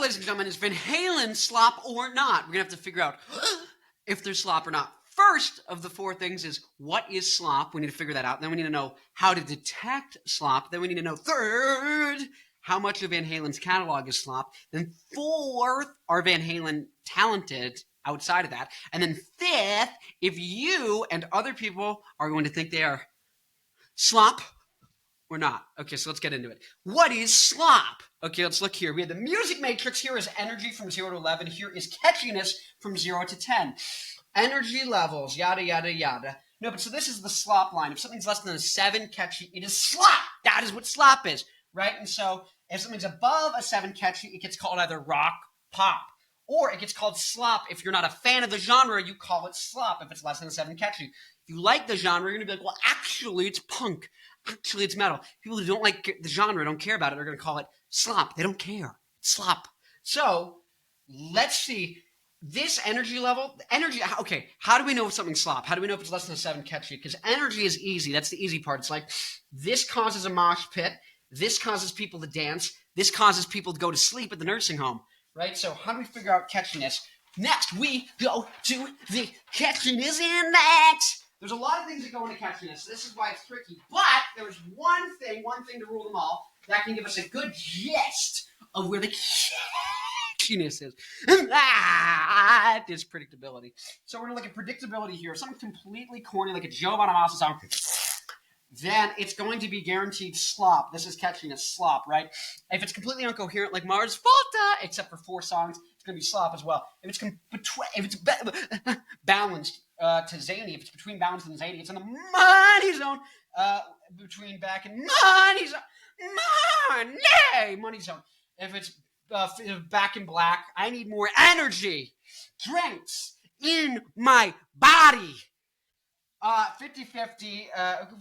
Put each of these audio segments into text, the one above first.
ladies and gentlemen, is Van Halen slop or not? We're going to have to figure out if there's slop or not. First of the four things is, what is slop? We need to figure that out. Then we need to know how to detect slop. Then we need to know, third, how much of Van Halen's catalog is slop. Then fourth, are Van Halen talented outside of that? And then fifth, if you and other people are going to think they are slop or not. Okay, so let's get into it. What is slop? Okay, let's look here. We have the music matrix. Here is energy from 0 to 11. Here is catchiness from 0 to 10. Energy levels, yada, yada, yada. No, but so this is the slop line. If something's less than a 7 catchy, it is slop. That is what slop is, right? And so if something's above a 7 catchy, it gets called either rock, pop, or it gets called slop. If you're not a fan of the genre, you call it slop if it's less than a 7 catchy. If you like the genre, you're going to be like, well, actually, it's punk. Actually, it's metal. People who don't like the genre, don't care about it, are going to call it slop. They don't care. It's slop. So let's see. This energy level, okay, how do we know if something's slop? How do we know if it's less than a 7 catchy? Because energy is easy. That's the easy part. It's like, this causes a mosh pit. This causes people to dance. This causes people to go to sleep at the nursing home, right? So how do we figure out catchiness? Next, we go to the catchiness index. There's a lot of things that go into catchiness. This is why it's tricky. But there's one thing to rule them all, that can give us a good gist of where the catchiness is. And that is predictability. So we're going to look at predictability here. Something completely corny, like a Joe Bonamassa song, then it's going to be guaranteed slop. This is catchiness, slop, right? If it's completely incoherent, like Mars Volta, except for 4 songs, it's going to be slop as well. If it's balanced to zany, if it's between balanced and zany, it's in the money zone. Between back and money zone. Money zone. If it's back in black, I need more energy. Drinks in my body. 50-50,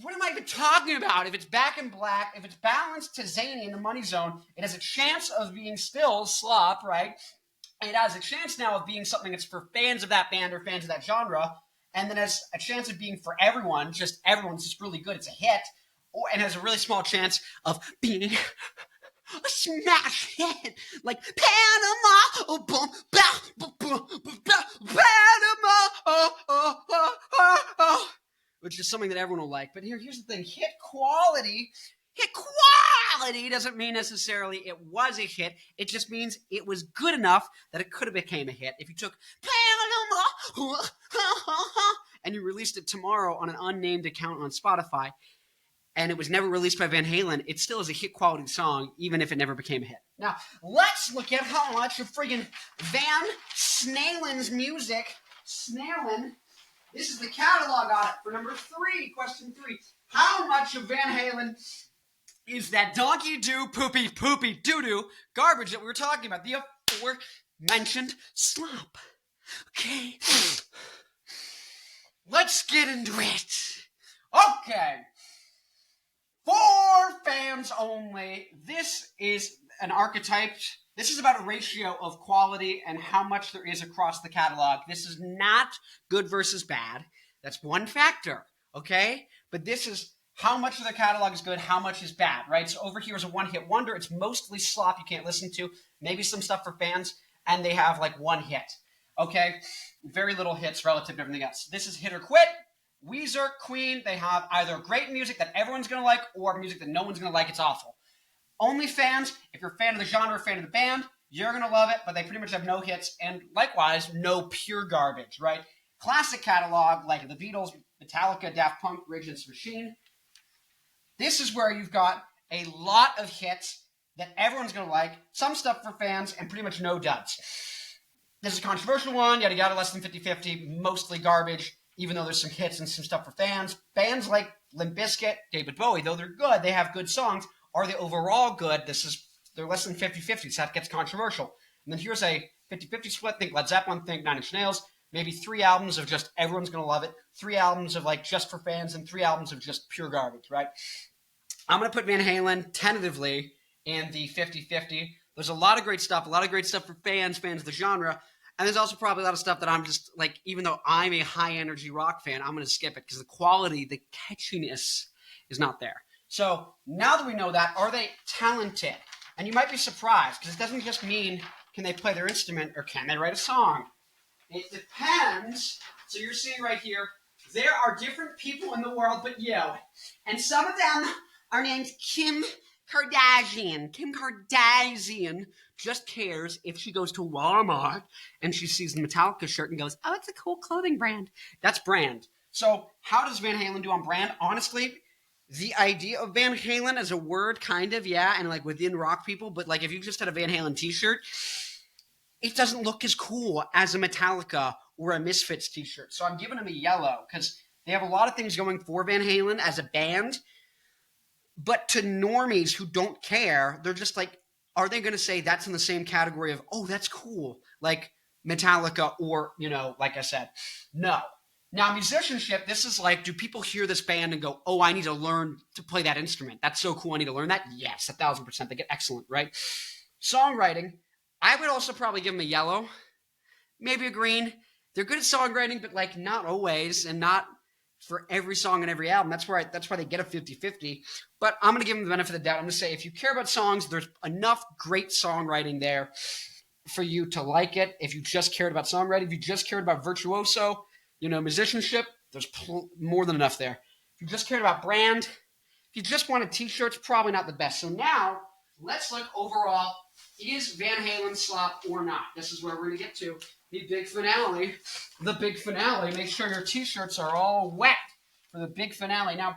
what am I even talking about? If it's back in black, if it's balanced to zany in the money zone, it has a chance of being still slop, right? It has a chance now of being something that's for fans of that band or fans of that genre, and then has a chance of being for everyone's just really good, it's a hit, and has a really small chance of being a smash hit, like Panama, Panama, which is something that everyone will like. But here's the thing: hit quality doesn't mean necessarily it was a hit. It just means it was good enough that it could have became a hit. If you took Panama and you released it tomorrow on an unnamed account on Spotify, and it was never released by Van Halen, it still is a hit quality song, even if it never became a hit. Now, let's look at how much of friggin' Van Snalen's music, this is the catalog on it for number 3, question 3. How much of Van Halen is that donkey do poopy doo-doo garbage that we were talking about? The aforementioned slop. Okay. Let's get into it. Okay. For fans only, this is an archetype. This is about a ratio of quality and how much there is across the catalog. This is not good versus bad. That's one factor, okay? But this is how much of their catalog is good, how much is bad, right? So over here is a one-hit wonder. It's mostly slop you can't listen to. Maybe some stuff for fans, and they have like one hit, okay? Very little hits relative to everything else. This is hit or quit. Weezer, Queen, they have either great music that everyone's going to like or music that no one's going to like. It's awful. Only fans, if you're a fan of the genre, fan of the band, you're going to love it, but they pretty much have no hits and likewise no pure garbage, right? Classic catalog like the Beatles, Metallica, Daft Punk, Rage Against the Machine. This is where you've got a lot of hits that everyone's going to like, some stuff for fans, and pretty much no duds. This is a controversial one, yada yada, less than 50-50, mostly garbage, even though there's some hits and some stuff for fans. Bands like Limp Bizkit, David Bowie, though they're good, they have good songs. Are they overall good? They're less than 50-50, so that gets controversial. And then here's a 50-50 split. Think Led Zeppelin, think Nine Inch Nails. Maybe 3 albums of just everyone's going to love it. 3 albums of like just for fans and 3 albums of just pure garbage, right? I'm going to put Van Halen tentatively in the 50-50. There's a lot of great stuff for fans of the genre. And there's also probably a lot of stuff that I'm just like, even though I'm a high energy rock fan, I'm going to skip it because the quality, the catchiness is not there. So now that we know that, are they talented? And you might be surprised because it doesn't just mean can they play their instrument or can they write a song? It depends. So you're seeing right here, there are different people in the world but you. And some of them are named Kim Kardashian. Kim Kardashian just cares if she goes to Walmart and she sees the Metallica shirt and goes, oh, it's a cool clothing brand. That's brand. So how does Van Halen do on brand? Honestly, the idea of Van Halen as a word, kind of, yeah, and like within rock people, but like if you just had a Van Halen t-shirt, it doesn't look as cool as a Metallica or a Misfits t-shirt. So I'm giving them a yellow because they have a lot of things going for Van Halen as a band. But to normies who don't care, they're just like, are they going to say that's in the same category of, oh, that's cool, like Metallica or, like I said, no. Now, musicianship, this is like, do people hear this band and go, oh, I need to learn to play that instrument. That's so cool. I need to learn that. Yes, 1,000%. They get excellent, right? Songwriting, I would also probably give them a yellow, maybe a green. They're good at songwriting, but like not always and not for every song and every album. That's why they get a 50-50. But I'm going to give them the benefit of the doubt. I'm going to say if you care about songs, there's enough great songwriting there for you to like it. If you just cared about songwriting, if you just cared about virtuoso, musicianship, there's more than enough there. If you just cared about brand, if you just wanted t-shirts, probably not the best. So now, let's look overall, is Van Halen slop or not? This is where we're going to get to the big finale. The big finale. Make sure your t-shirts are all wet for the big finale. Now,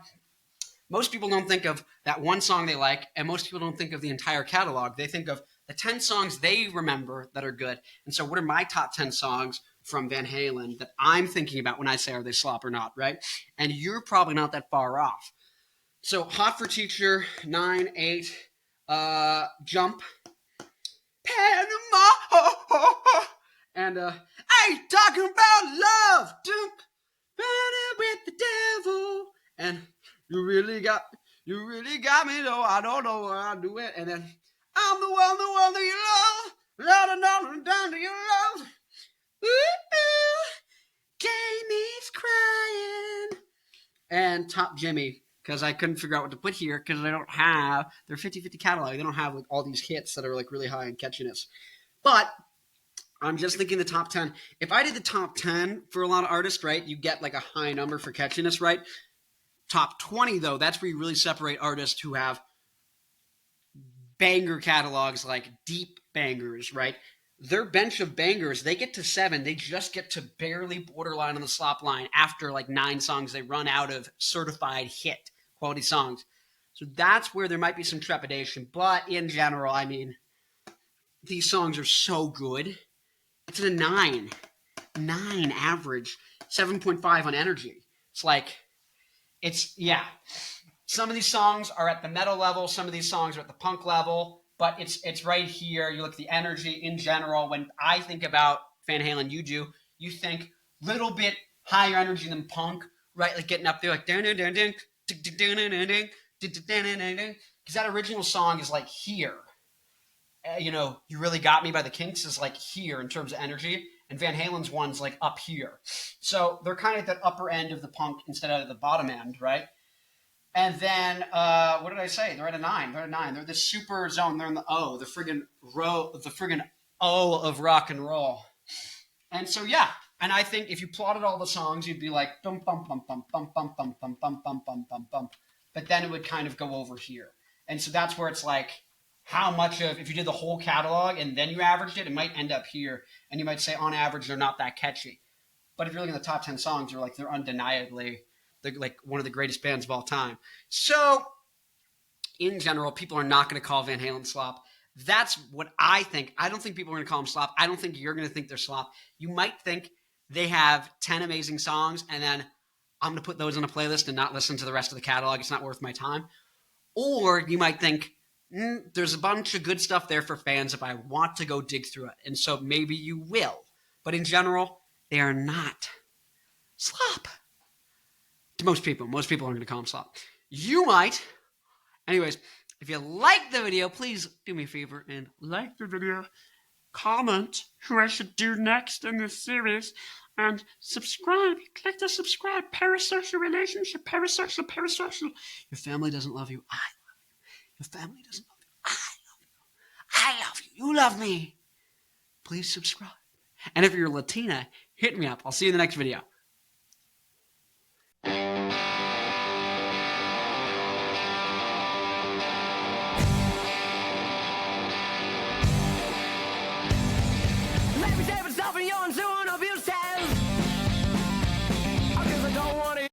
most people don't think of that one song they like, and most people don't think of the entire catalog. They think of the 10 songs they remember that are good. And so what are my top 10 songs from Van Halen that I'm thinking about when I say are they slop or not, right? And you're probably not that far off. So Hot for Teacher, 9, 8, Jump, Panama, and I ain't talking about love, Jump, running with the devil, and you really got me though, I don't know what I'm doing, and then I'm the one that you love, down to your love. Ooh, Jamie's crying. And Top Jimmy, because I couldn't figure out what to put here because they don't have their 50-50 catalog. They don't have like all these hits that are like really high in catchiness. But I'm just thinking the top 10. If I did the top 10 for a lot of artists, right, you get like a high number for catchiness, right? Top 20, though, that's where you really separate artists who have banger catalogs, like deep bangers, right? Their bench of bangers, they get to 7. They just get to barely borderline on the slop line. After like 9 songs, they run out of certified hit quality songs. So that's where there might be some trepidation. But in general, I mean, these songs are so good. It's a 9. 9 average. 7.5 on energy. It's like, yeah. Some of these songs are at the metal level. Some of these songs are at the punk level. But it's right here. You look at the energy in general. When I think about Van Halen, you think little bit higher energy than punk, right? Like getting up there like because that original song is like here. You Really Got Me by the Kinks is like here in terms of energy, and Van Halen's one's like up here. So they're kind of at that upper end of the punk instead of the bottom end, right? And then, what did I say? They're at a 9. They're the super zone. They're in the O, the friggin' O of rock and roll. And so, yeah. And I think if you plotted all the songs, you'd be like, bum, bum, bum, bum, bum, bum, bum, bum, bum, bum, bum, bum, bum. But then it would kind of go over here. And so that's where it's like, how much of, if you did the whole catalog and then you averaged it, it might end up here. And you might say, on average, they're not that catchy. But if you're looking at the top 10 songs, they're undeniably like one of the greatest bands of all time. So, in general, people are not going to call Van Halen slop. That's what I think. I don't think people are going to call them slop. I don't think you're going to think they're slop. You might think they have 10 amazing songs, and then I'm going to put those on a playlist and not listen to the rest of the catalog. It's not worth my time. Or you might think, there's a bunch of good stuff there for fans if I want to go dig through it. And so maybe you will. But in general, they are not slop. To most people aren't going to call them slop. You might. Anyways, if you like the video, please do me a favor and like the video. Comment who I should do next in this series. And subscribe. Click the subscribe. Parasocial relationship. Parasocial. Your family doesn't love you. I love you. Your family doesn't love you. I love you. I love you. You love me. please subscribe. And if you're Latina, hit me up. I'll see you in the next video. Let me